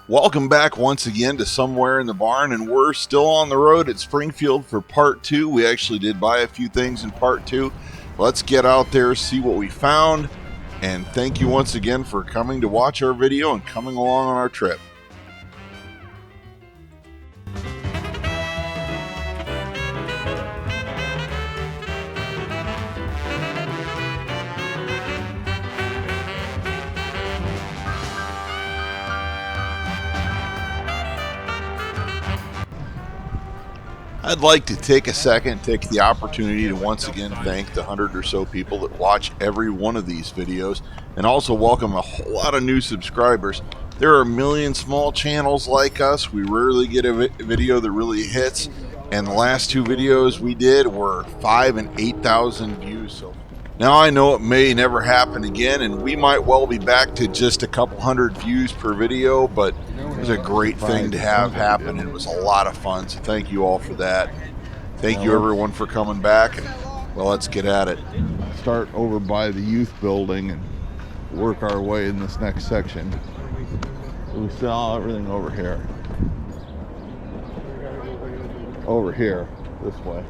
Welcome back once again to Somewhere in the Barn, and we're still on the road at Springfield for part 2. We actually did buy a few things in part 2. Let's get out there, see what we found, and thank you once again for coming to watch our video and coming along on our trip. I'd like to take a second, take the opportunity to once again thank the 100 or so people that watch every one of these videos, and also welcome a whole lot of new subscribers. There are a million small channels like us. We rarely get a video that really hits, and the last 2 videos we did were 5,000 and 8,000 views. So now I know it may never happen again, and we might well be back to just a couple hundred views per video, but it was a great thing to have happen. It was a lot of fun, so thank you all for that. Thank you everyone for coming back, and well, let's get at it. Start over by the youth building and work our way in this next section. We saw everything over here. Over here, this way.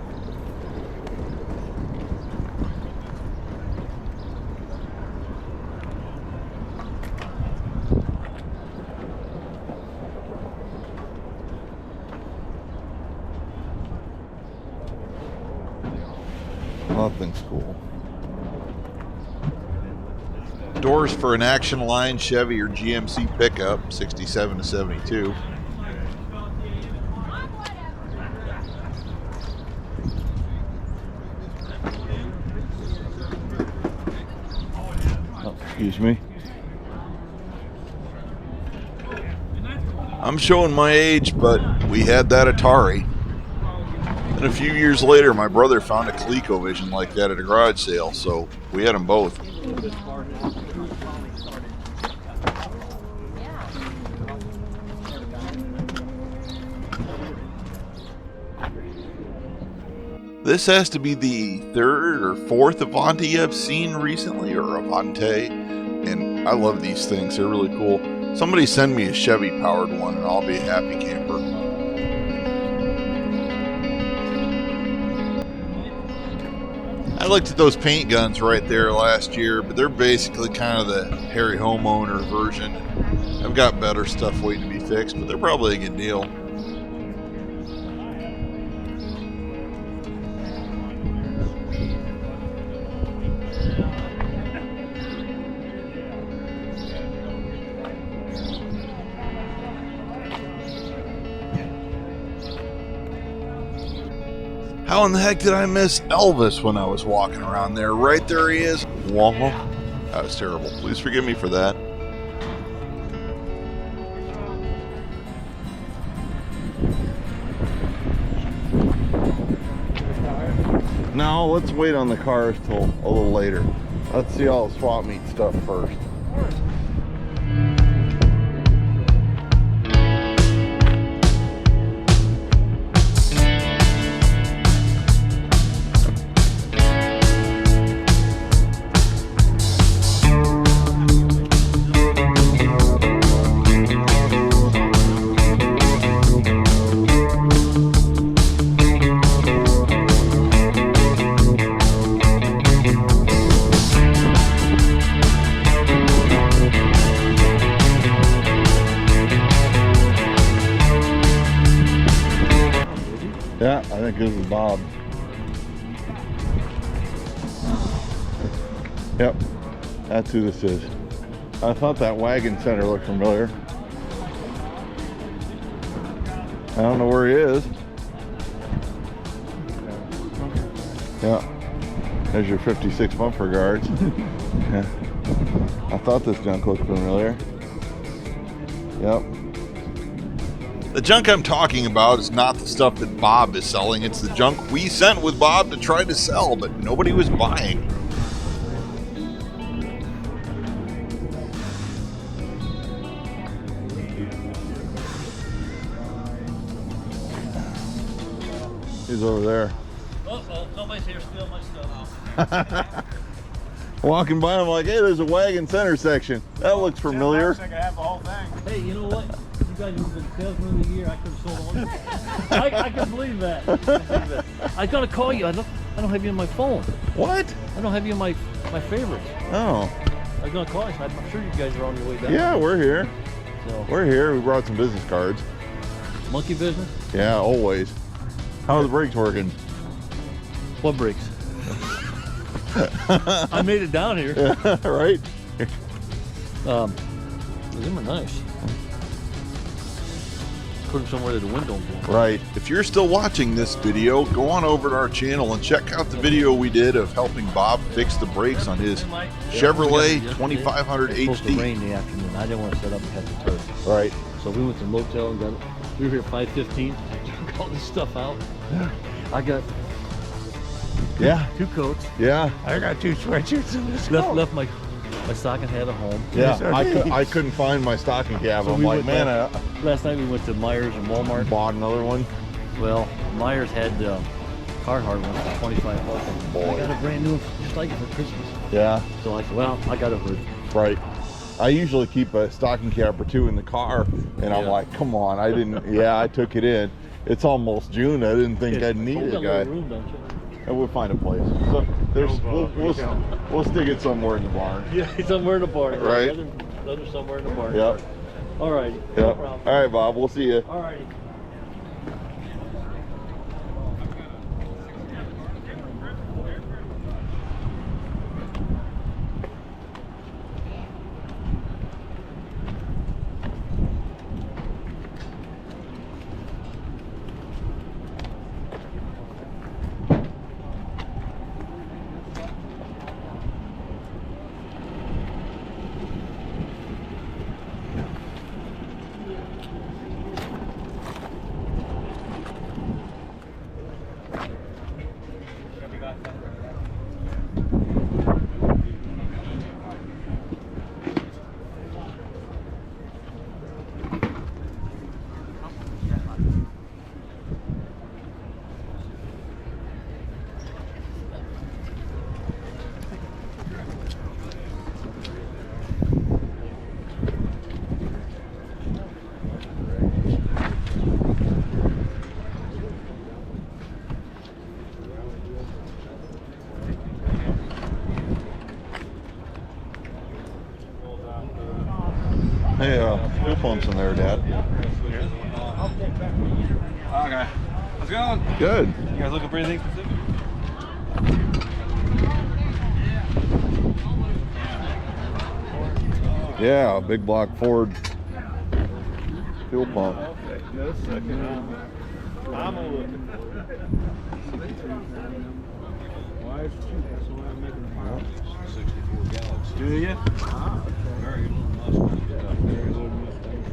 Nothing's cool. Doors for an Action Line Chevy or GMC pickup, 67 to 72. Oh, excuse me. I'm showing my age, but we had that Atari. And a few years later, my brother found a ColecoVision like that at a garage sale, so we had them both. This has to be the 3rd or 4th Avante I've seen recently, or Avante, and I love these things. They're really cool. Somebody send me a Chevy powered one and I'll be a happy camper. I looked at those paint guns right there last year, but they're basically kind of the hairy homeowner version. I've got better stuff waiting to be fixed, but they're probably a good deal. How in the heck did I miss Elvis when I was walking around there? Right there he is. Whoa. That was terrible. Please forgive me for that. No, let's wait on the cars till a little later. Let's see all the swap meet stuff first. Yeah, I think this is Bob. Yep, that's who this is. I thought that wagon center looked familiar. I don't know where he is. Yeah, there's your 56 bumper guards. Yeah. I thought this junk looked familiar. Yep. The junk I'm talking about is not the stuff that Bob is selling. It's the junk we sent with Bob to try to sell, but nobody was buying. He's over there. Uh-oh, nobody's here, steal my stuff. Walking by, I'm like, hey, there's a wagon center section. That looks familiar. Hey, you know what? guys have been salesman of the year. I could have sold all your I can believe that. I can believe that. I was gonna call you. I don't have you on my phone. What? I don't have you on my favorites. Oh. I was gonna call you. I'm sure you guys are on your way down. Yeah, we're here. So, We're here. We brought some business cards. monkey business? Yeah, always. How are the brakes working? What brakes? I made it down here. Right? Them are nice. Put them somewhere that the wind don't blow. Right. If you're still watching this video, go on over to our channel and check out the video we did of helping Bob fix the brakes on his Chevrolet 2500 It was supposed to HD. rain in the afternoon. I didn't want to set up and cut the turf. Right. So we went to the motel and we were here at 5:15. Took all this stuff out. I got Yeah. 2 coats. Yeah. I got 2 sweatshirts in this. Left my stocking hat at home. Yeah. I couldn't find my stocking cap. So I'm we like, went man, Last night we went to Myers and I Walmart. bought another one. Well, Myers had Carhartt one for 25 bucks. Boy. I got a brand new one just like it for Christmas. Yeah. So I said, well, I got a hood. Right. I usually keep a stocking cap or 2 in the car, and I'm Yeah. like, come on, I didn't. Yeah, I took it in. It's almost June. I didn't think I'd need You it, got a guy. little room, don't you? And we'll find a place. So we'll stick it somewhere in the barn. Yeah, somewhere in the barn. Right. Another somewhere in the barn. Yep. All right. Yep. No problem. All right, Bob. We'll see you. All righty. Hey, fuel pumps in there, Dad. Okay. How's it going? Good. You guys looking for anything specific? Yeah, big block Ford fuel pump. Just a second. I'm looking for Why is it cheap? That's why I'm making it. 64 Galaxy. Do you? Very good little Mustang. Very good little Mustang.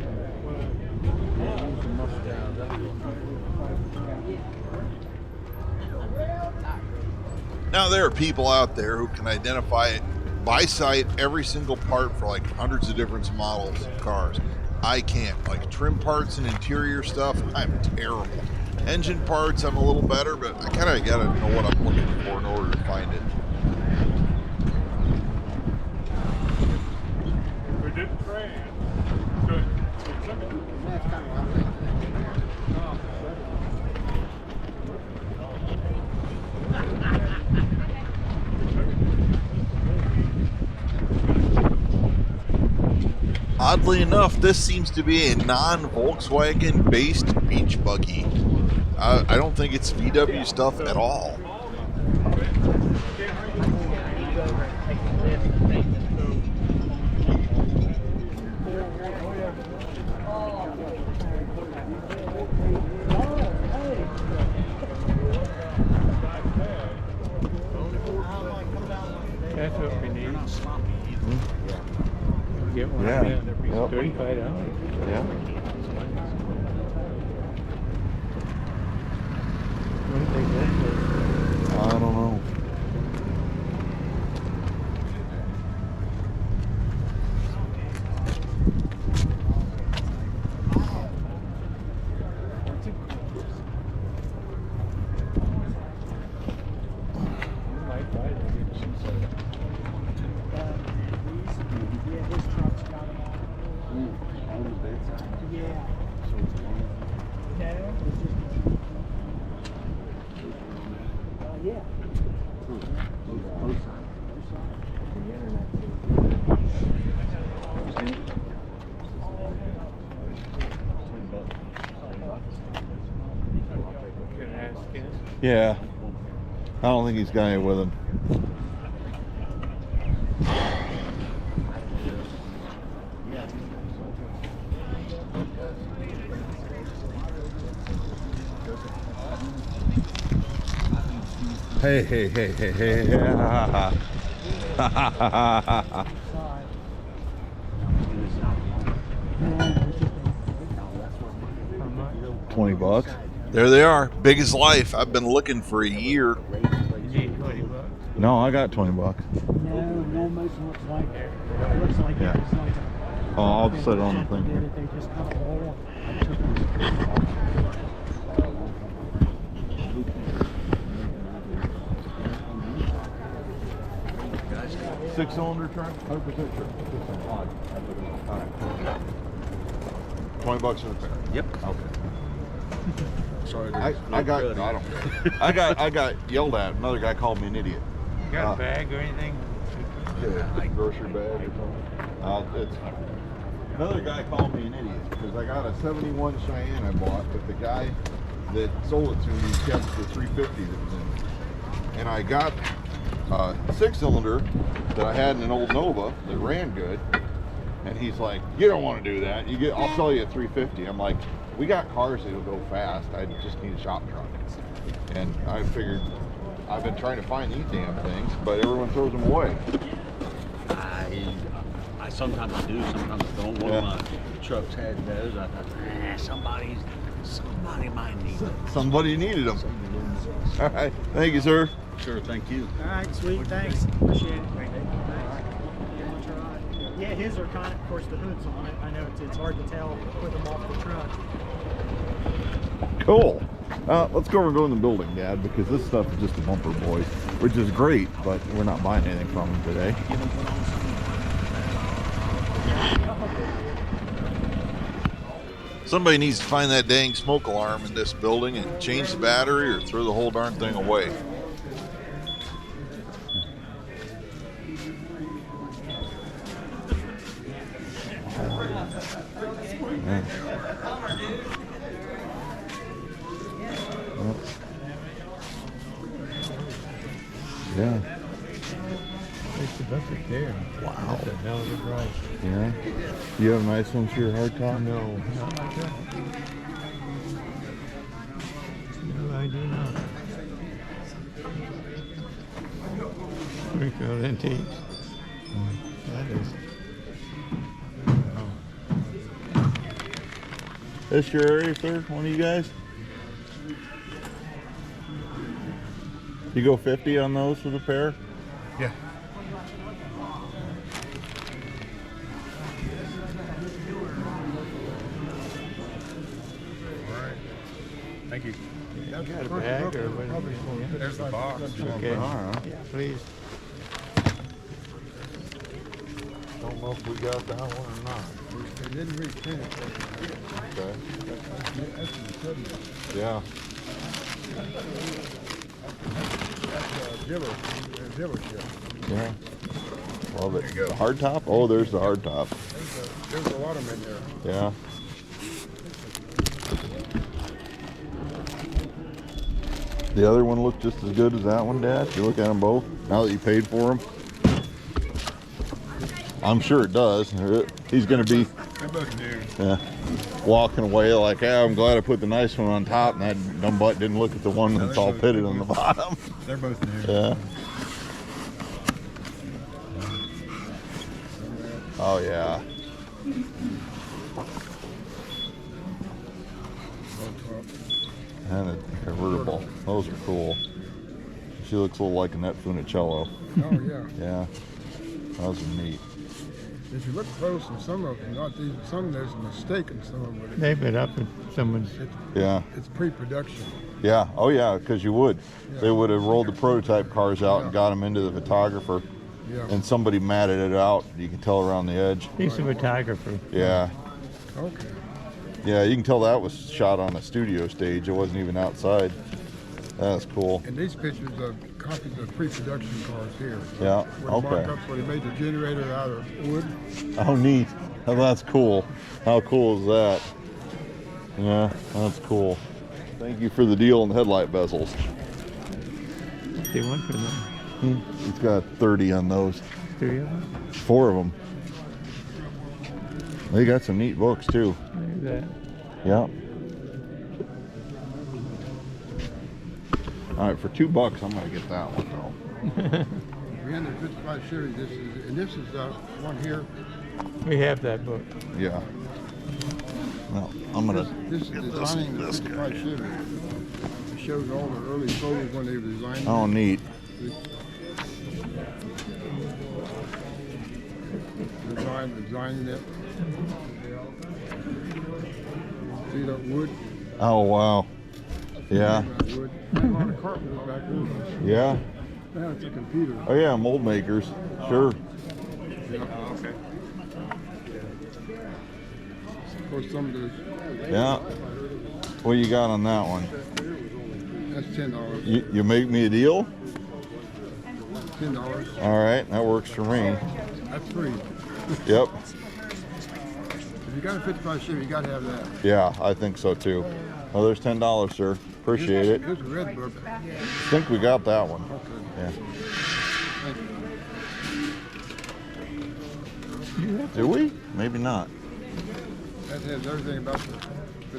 Now there are people out there who can identify it by sight every single part for like hundreds of different models of cars. I can't. Like trim parts and interior stuff, I'm terrible. Engine parts, I'm a little better, but I kind of got to know what I'm looking for in order to find it. Oddly enough, this seems to be a non-Volkswagen based beach buggy. I don't think it's VW stuff at all. That's what we need. Get one Yeah. of them. They're Yep. $35. Yeah. What do they go for? I don't know. You might buy it. Maybe she said. On the bedside. Yeah. So it's long. No, it's just. Yeah. Both sides. The internet. Yeah. I don't think he's got any with him. Hey, hey, hey, hey, hey, hey. 20 bucks. There they are. Big as life. I've been looking for a year. No, I got 20 bucks. No, it almost looks like it. It looks like Yeah. it's like Oh, I'll set it on the thing here. They just cut a hole. 6-cylinder truck? 100% sure. 20 bucks for the pair. Yep. Okay. Sorry, I got I don't care. I got yelled at. Another guy called me an idiot. You got a bag or anything? Yeah, like grocery bag or something. It's another guy called me an idiot because I got a 71 Cheyenne I bought, but the guy that sold it to me kept the 350 that was in it. And I got a 6-cylinder that I had in an old Nova that ran good. And he's like, "You don't want to do that. I'll sell you a 350." I'm like, "We got cars that'll go fast. I just need a shop truck." And I figured I've been trying to find these damn things, but everyone throws them away. I sometimes do, sometimes I don't. One of my trucks had those. I thought, somebody might need them. Somebody needed them. All right, thank you, sir. Sure, thank you. All right, sweet. Thanks. Appreciate it. Yeah, his are kind of course, the hood's on it. I know it's hard to tell with them off the truck. Cool. Let's go over and go in the building, Dad, because this stuff is just a bumper, boys, which is great, but we're not buying anything from them today. Somebody needs to find that dang smoke alarm in this building and change the battery or throw the whole darn thing away. Yeah. It's the bucket there. Wow. That's a hell of a price. Yeah. You have a nice one for your hardtop? No, not like that. No, I do not. Springfield Antiques. That is. This your area, sir? One of you guys? You go 50 on those for the pair? Yeah. Alright. Thank you. You got a bag or what? There's the box. Okay. Alright. Yeah, please. Don't know if we got that one or not. They didn't reprint it. Okay. That's the subject. Yeah. That's a dealership. Yeah. Love it. The hardtop? Oh, there's the hardtop. There's a lot of them in there. Yeah. The other one looked just as good as that one, Dad. You look at them both now that you paid for them. I'm sure it does. He's going to be They're both new. walking away like, "Yeah, I'm glad I put the nice one on top," and that dumb butt didn't look at the one that's all pitted on the bottom. They're both new. Yeah. Oh yeah. And a convertible. Those are cool. She looks a little like Annette Funicello. Oh yeah. Yeah. Those are neat. If you look close in some of them, not these, some there's a mistake in some of them. They've been up in someone's. Yeah. It's pre-production. Yeah. Oh yeah, because you would. Yeah. They would have rolled the prototype cars out and got them into the photographer, Yeah. and somebody matted it out. You can tell around the edge. He's a photographer. Yeah. Okay. Yeah, you can tell that was shot on a studio stage. It wasn't even outside. That's cool. And these pictures are copies of pre-production cars here. Yeah, With okay. markups where they made the generator out of wood. Oh, neat. Oh, that's cool. How cool is that? Yeah, that's cool. Thank you for the deal on the headlight bezels. They want for them. It's got 30 on those. 3 of them? 4 of them. They got some neat books too. Look at that. Yeah. All right, for $2, I'm gonna get that one though. 355 Chevy. This is one here. We have that book. Yeah. Well, I'm gonna This is get designing the this 55 guy. Chevy. It shows all the early photos when they were designed. Oh, neat. Designing it. See that wood? Oh, wow. Yeah. That wood. A lot of carpenters back there. Yeah. Now it's a computer. Oh yeah, mold makers. Sure. Okay. Of course, some of those. Yeah. What you got on that one? That's $10. You make me a deal? $10. All right, that works for me. That's free. Yep. If you got a 55 Chevy, you got to have that. Yeah, I think so too. Well, there's $10, sir. Appreciate it. Here's a red book. I think we got that one. Okay. Yeah. Thank you. Do we? Maybe not. That has everything about the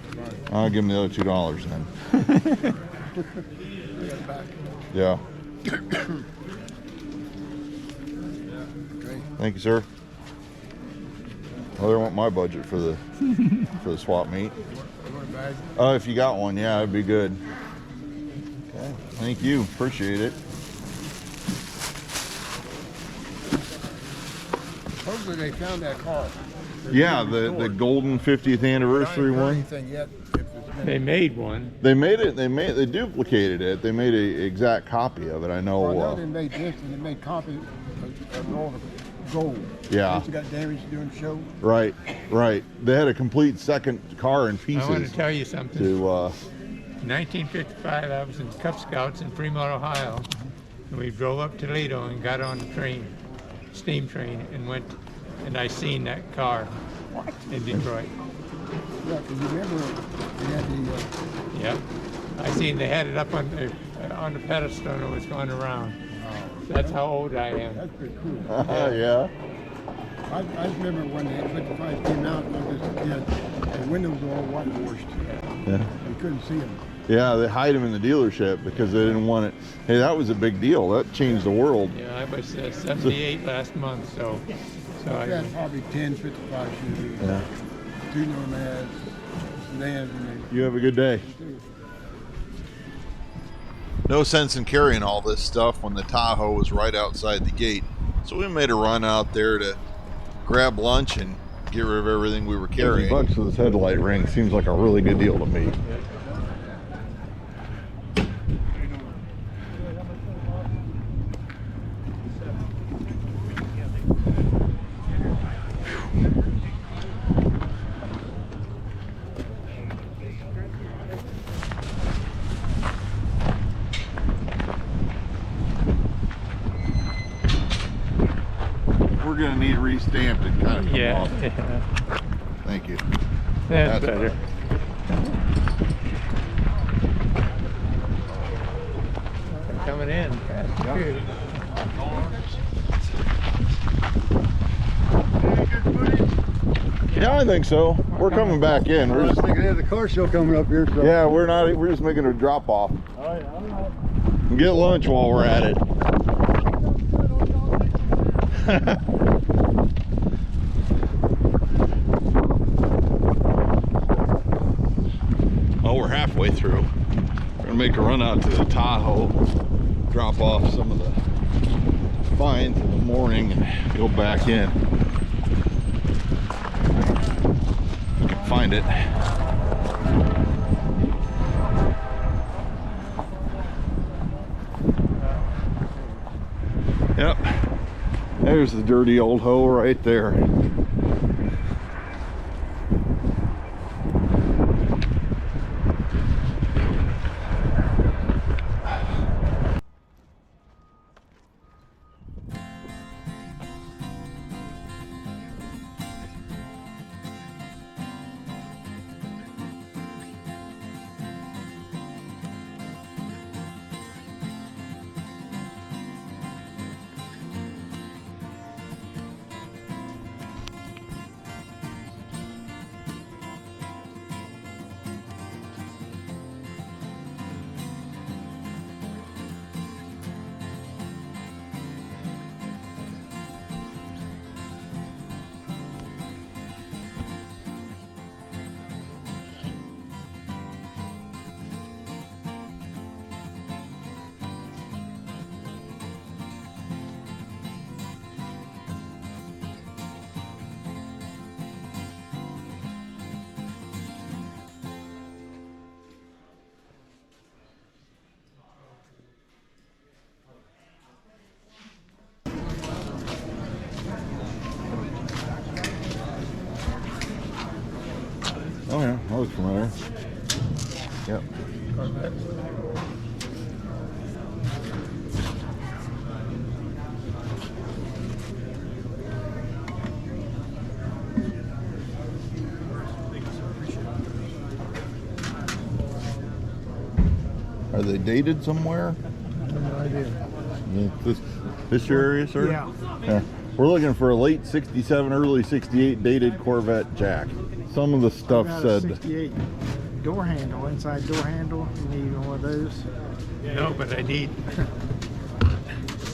55. I'll give him the other $2 then. I got it back. Yeah. Okay. Thank you, sir. Well, they want my budget for the swap meet. You want a bag? If you got one, yeah, it'd be good. Okay. Thank you. Appreciate it. Hopefully they found that car. Yeah, the golden 50th anniversary I haven't heard one. anything yet. If it's been- They made one. They made it. They duplicated it. They made an exact copy of it. I know. Well, I know they made this and they made copies of all the gold. Yeah. This got damaged doing the show. Right. They had a complete second car in I want pieces. to tell you something. To In 1955, I was in Cub Scouts in Fremont, Ohio, and we drove up to Toledo and got on the train, steam train, and went, and I seen that car in Detroit. Yeah, because you remember they had the. Yep. I seen they had it up on the pedestal and it was going around. That's how old I am. That's pretty cool. yeah. I remember when the 55 came out, the windows were all whitewashed. Yeah. You couldn't see them. Yeah, they hide them in the dealership because they didn't want it. Hey, that was a big deal. That changed the world. Yeah, I was 78 last month, so I I, had probably 10 55 Chevys. Yeah. 2 Nomads, sedans, and You have a good day. No sense in carrying all this stuff when the Tahoe was right outside the gate. So we made a run out there to grab lunch and get rid of everything we were carrying. $50 for this headlight ring seems like a really good deal to me. We're gonna need re-stamped and kind of come yeah, off. yeah, Thank you. that's That's better. They're coming in. Fast and good. Yeah, I think so. We're coming back in. We're just, thinking, there's a car show coming up here. So. yeah, we're just making a drop off. And get lunch while we're at it. Well, we're halfway through. We're gonna make a run out to the Tahoe, drop off some of the finds in the morning, and go back in. We can find it. Yep. There's the dirty old hoe right there. Oh yeah, that looks familiar. Yep. Corvette. Are they dated somewhere? No idea. This your area, sir? Yeah. We're looking for a late 67, early 68 dated Corvette jack. Some of the stuff Got a said 68 door handle, inside door handle. You need one of those. No, but I need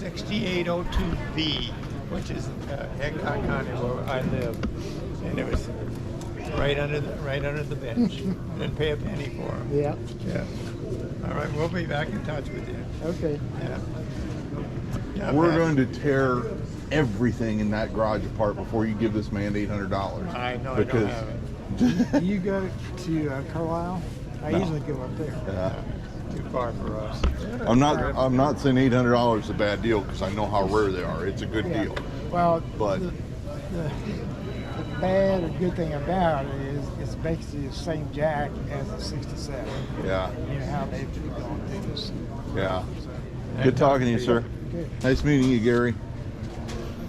6802B, which is Hancock County where I live, and it was right under the bench. Didn't pay a penny for them. Yeah. Yeah. All right, we'll be back in touch with you. Okay. Yeah. Yeah, we're Pat. going to tear everything in that garage apart before you give this man $800. I know because I don't have it. Do you go to Carlisle? I No. usually go up there. Too far for us. I'm not saying $800 is a bad deal because I know how rare they are. It's a good Yeah. deal. Well, But the bad or good thing about it is it's basically the same jack as the 67. yeah, You know how they've gone through this. yeah. Good talking to you, sir. Good. Nice meeting you, Gary.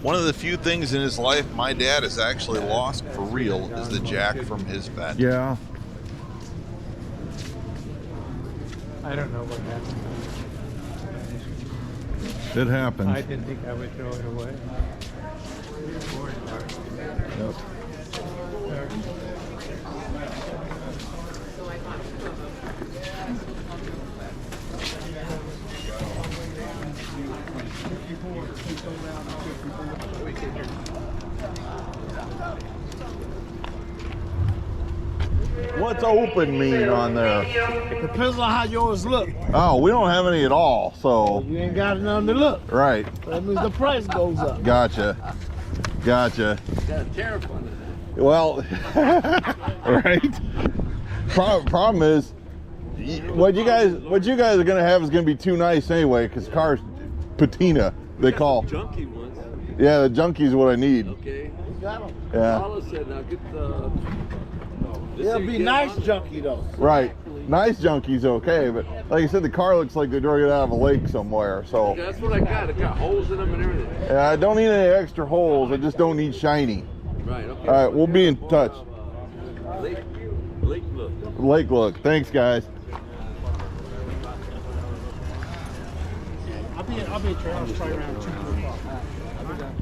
One of the few things in his life my dad has actually lost for real is the jack from his vet. Yeah. I don't know what happened. It happens. I didn't think I would throw it away. Yep. What's open mean on there? Depends on how yours look. Oh, we don't have any at all, so You ain't got none to look. right. That means the price goes up. Gotcha. Gotcha. Got a tariff on it. Well, right. Problem is, what you guys are gonna have is gonna be too nice anyway, because cars patina they call. Junky ones. Yeah, the junkie's what I need. Okay. You got 'em. Yeah. Paula said, now get the. It'll be nice junkie though. Right. Nice junkie's okay, but like I said, the car looks like they drug it out of a lake somewhere. So That's what I got. It got holes in them and everything. yeah, I don't need any extra holes. I just don't need shiny. Right. Okay. All right, we'll be in touch. Lake look. Lake look. Thanks, guys. I'll be at your house probably around 2 o'clock. I'll be done.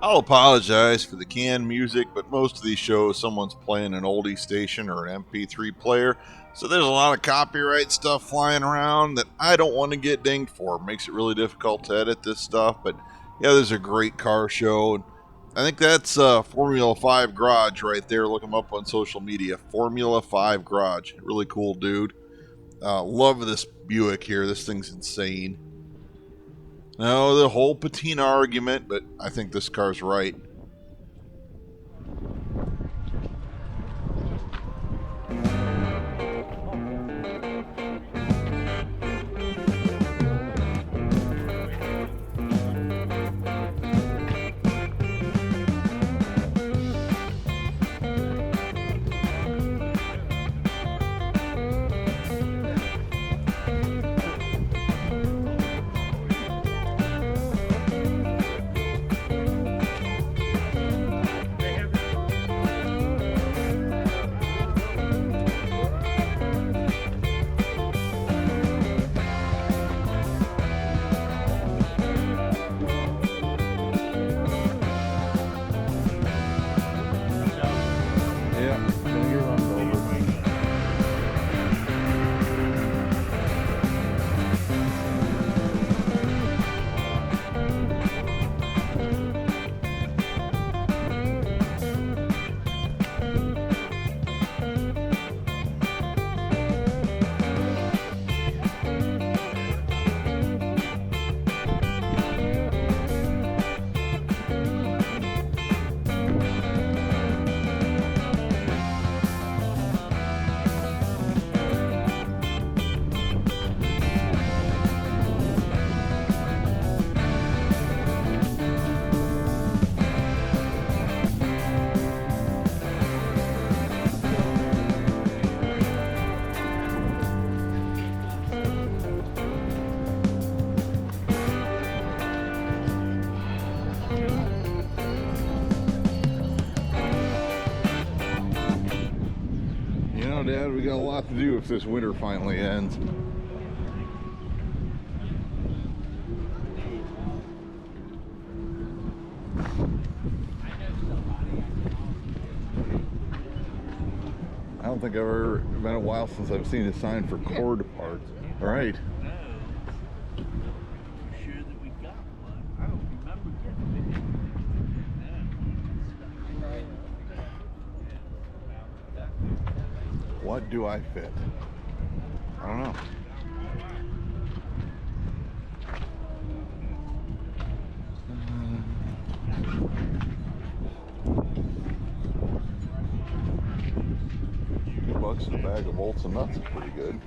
I'll apologize for the canned music, but most of these shows someone's playing an oldie station or an MP3 player, so there's a lot of copyright stuff flying around that I don't want to get dinged for. It makes it really difficult to edit this stuff, but yeah, there's a great car show, and I think that's Formula 5 Garage right there. Look him up on social media, Formula 5 Garage. Really cool dude. Love this Buick here. This thing's insane. No, the whole patina argument, but I think this car's right. Dad, we got a lot to do if this winter finally ends. I don't think I've ever been a while since I've seen a sign for cord parts. All right. Sure that we got one. I don't remember getting it. What do I fit? I don't know. $2 in a bag of bolts and nuts is pretty good.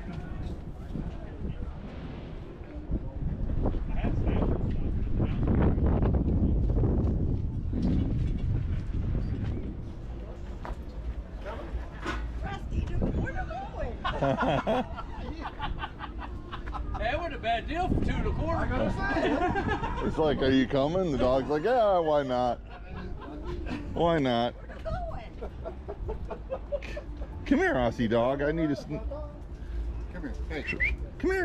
That wasn't a bad deal for $2.25. It's like, are you coming? The dog's like, yeah, why not? Why not? Come here, Aussie dog. I need a... Come here. Hey. Come here.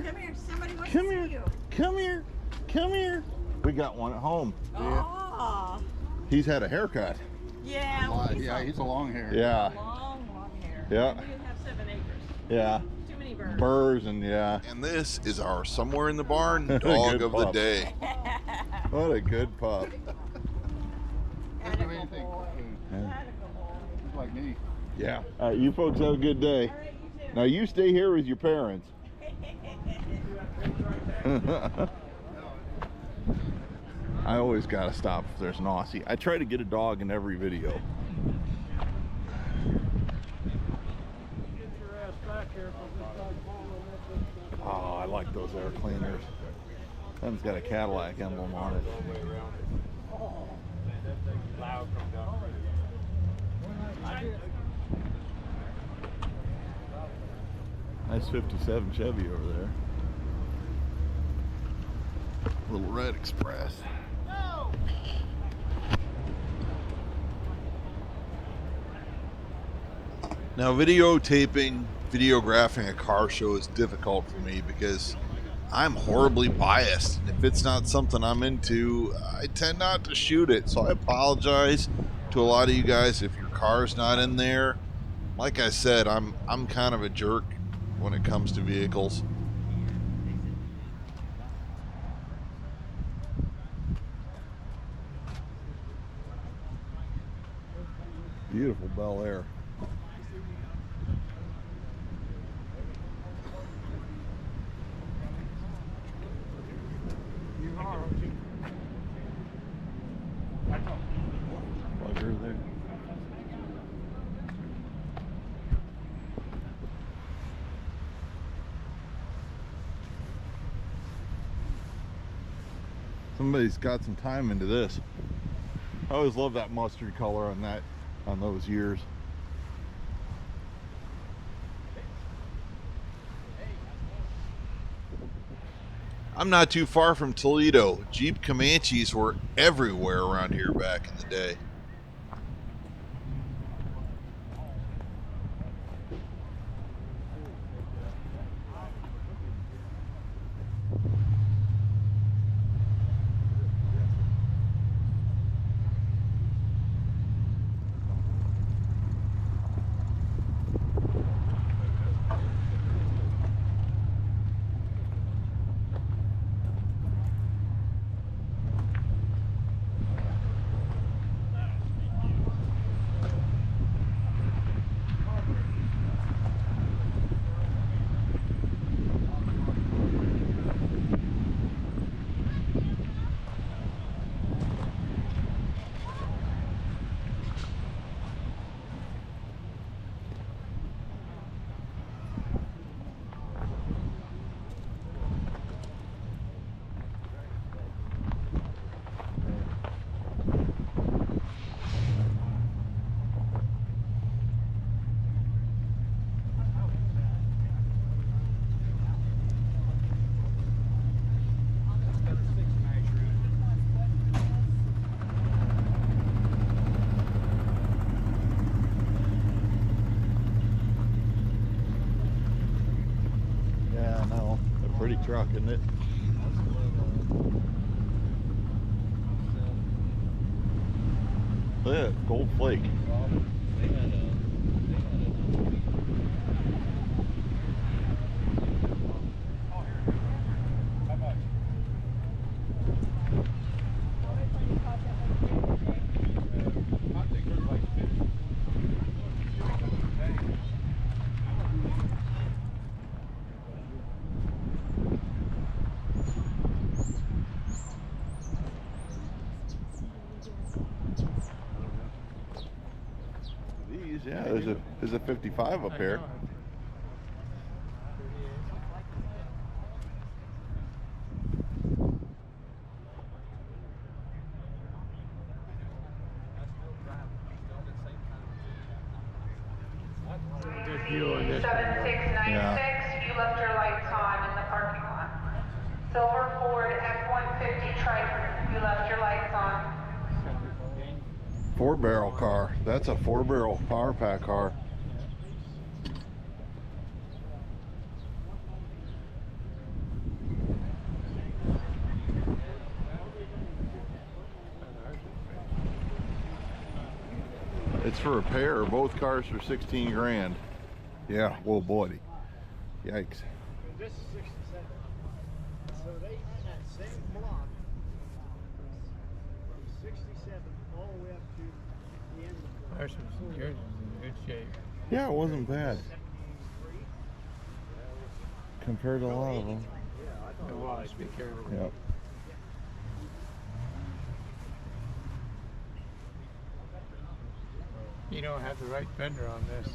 Come here. Somebody wants Come to here. see you. Come here. Come here. We got one at home. Oh. He's had a haircut. Yeah. Well, he's a long hair. Yeah. long hair. Yeah. You have 7 acres. Yeah. Too many birds. Burrs and yeah. And this is our somewhere in the barn dog of the pup. day. What a good pup. Atta good boy. Yeah. Atta good boy. Like me. Yeah. All right, you folks have a good day. All right, you too. Now you stay here with your parents. I always gotta stop if there's an Aussie. I try to get a dog in every video. Oh, I like those air cleaners. That one's got a Cadillac emblem on it. Nice 57 Chevy over there. Little Red Express. Now videographing a car show is difficult for me because I'm horribly biased. And if it's not something I'm into, I tend not to shoot it. So I apologize to a lot of you guys if your car's not in there. Like I said, I'm kind of a jerk when it comes to vehicles. Beautiful Bel Air. Plug her there. Somebody's got some time into this. I always love that mustard color on those years. I'm not too far from Toledo. Jeep Comanches were everywhere around here back in the day. Pretty truck, isn't it? Look at that gold flake. Yeah, there's a 55 up here. Good view on this. 7696, Yeah. you left your lights on in the parking lot. Silver Ford F-150 Triton, you left your lights on. 4-barrel car. That's a 4-barrel power pack car. It's for repair. Both cars for 16 grand. Yeah, whoa, boy. Yikes. This is 67. So they had that same block from 67 all the way up to the end of the block. Yours is in good shape. Yeah, it wasn't bad 73. compared to a lot of them. It was. Be careful. Yep. You don't have the right fender on this.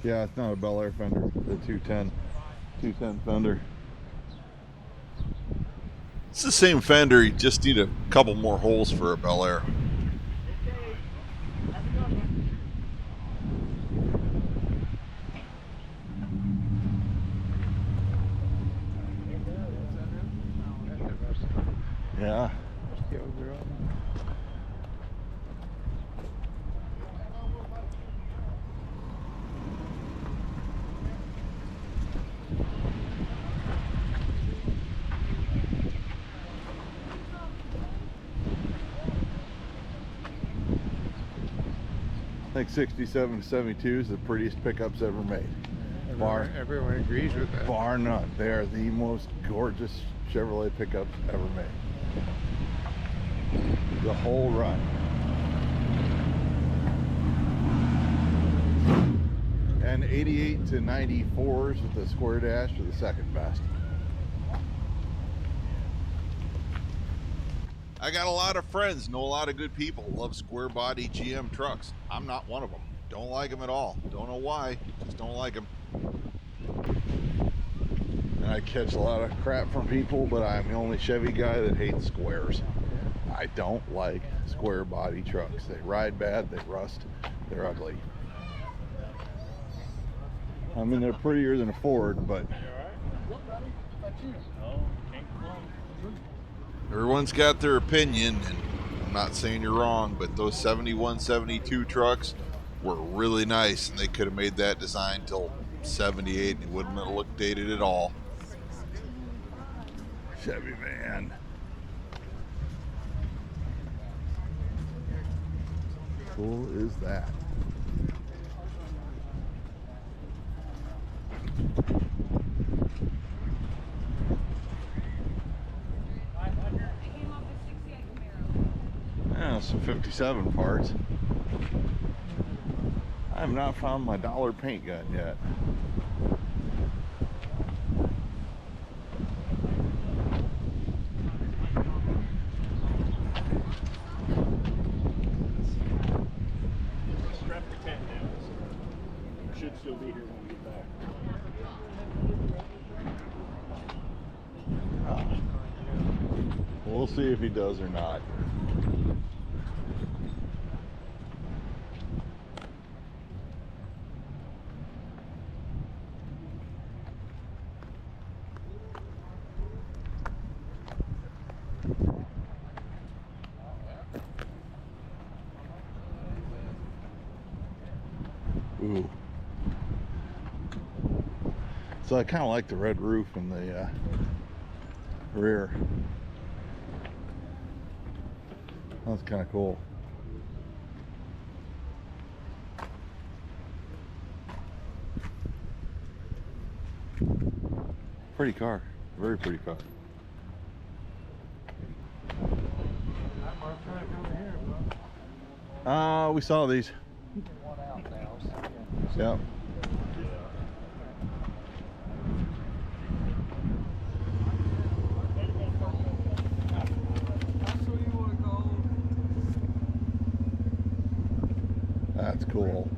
Yeah, it's not a Bel Air fender. The 210 fender. It's the same fender. You just need a couple more holes for a Bel Air. Yeah. think 67 to 72 is the prettiest pickups ever made. Everyone agrees with that. Bar none. They are the most gorgeous Chevrolet pickups ever made. The whole run. And 88 to 94s with the square dash are the second best. I got a lot of friends, know a lot of good people, love square body GM trucks. I'm not one of them. Don't like them at all. Don't know why, just don't like them. And I catch a lot of crap from people, but I'm the only Chevy guy that hates squares. I don't like square body trucks. They ride bad, they rust, they're ugly. I mean, they're prettier than a Ford, but everyone's got their opinion, and I'm not saying you're wrong, but those 71, 72 trucks were really nice, and they could have made that design till 78 and it wouldn't have looked dated at all. Chevy van. Cool is that? Yeah, some 57 parts. I have not found my dollar paint gun yet. Strap the tent down. Should still be here when we get back. We'll see if he does or not. Ooh. So I kind of like the red roof in the rear. That's kind of cool. Pretty car. Very pretty car. We saw these. Yeah. That's cool.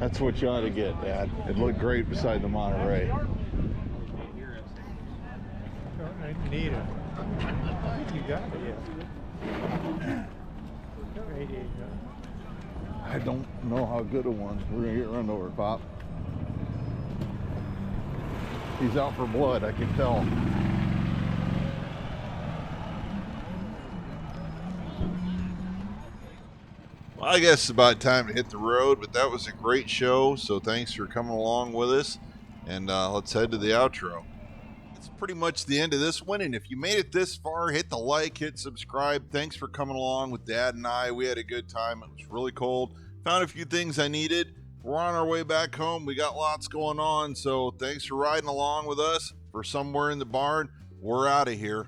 That's what you ought to get, Dad. It looked great beside the Monterey. Need it. You got it, yeah. I don't know how good a one. We're gonna get run over, Pop. He's out for blood, I can tell. Well, I guess it's about time to hit the road, but that was a great show, so thanks for coming along with us, and let's head to the outro. It's pretty much the end of this one, and if you made it this far, hit the like, hit subscribe. Thanks for coming along with Dad and I. We had a good time. It was really cold. Found a few things I needed. We're on our way back home. We got lots going on, so thanks for riding along with us. For Somewhere in the Barn, we're out of here.